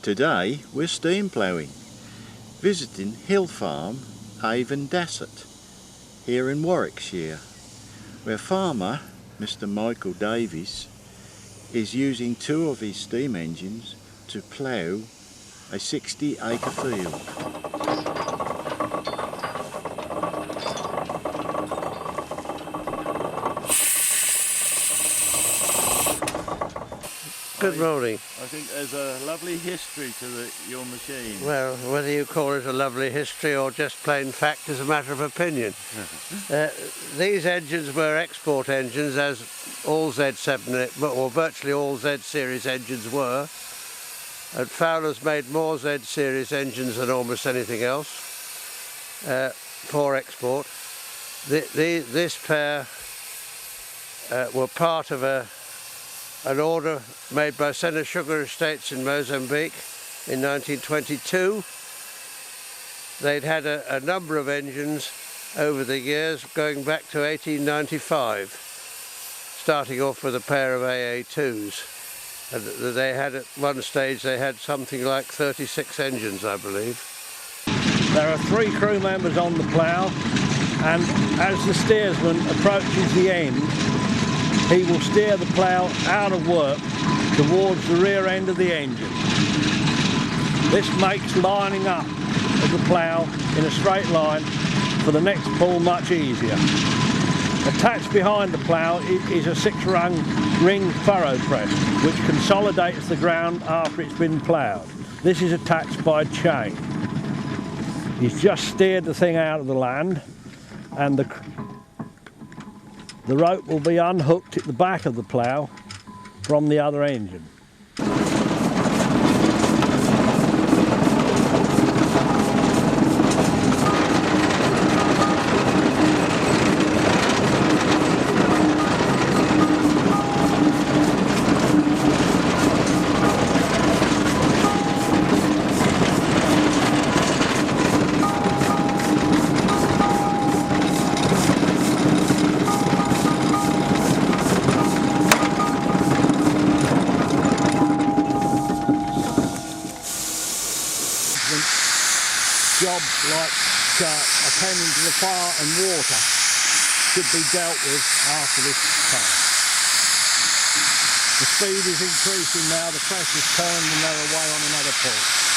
Today we're steam ploughing, visiting Hill Farm, Avon Dasset, here in Warwickshire, where farmer Mr. Michael Davies is using two of his steam engines to plough a 60-acre field. Good morning. I think there's a lovely history to your machine. Well, whether you call it a lovely history or just plain fact is a matter of opinion. These engines were export engines, as all Z7, or virtually all Z series engines were. And Fowler's made more Z series engines than almost anything else for export. This pair were part of an order made by Senna Sugar Estates in Mozambique in 1922. They'd had a number of engines over the years, going back to 1895, starting off with a pair of AA2s. And they had, at one stage, they had something like 36 engines, I believe. There are 3 crew members on the plough, and as the steersman approaches the end, he will steer the plough out of work towards the rear end of the engine. This makes lining up of the plough in a straight line for the next pull much easier. Attached behind the plough is a 6-rung ring furrow press which consolidates the ground after it's been ploughed. This is attached by chain. He's just steered the thing out of the land, and the rope will be unhooked at the back of the plough from the other engine. Jobs like attending to the fire and water should be dealt with after this time. The speed is increasing now, the press is turned and they're away on another pull.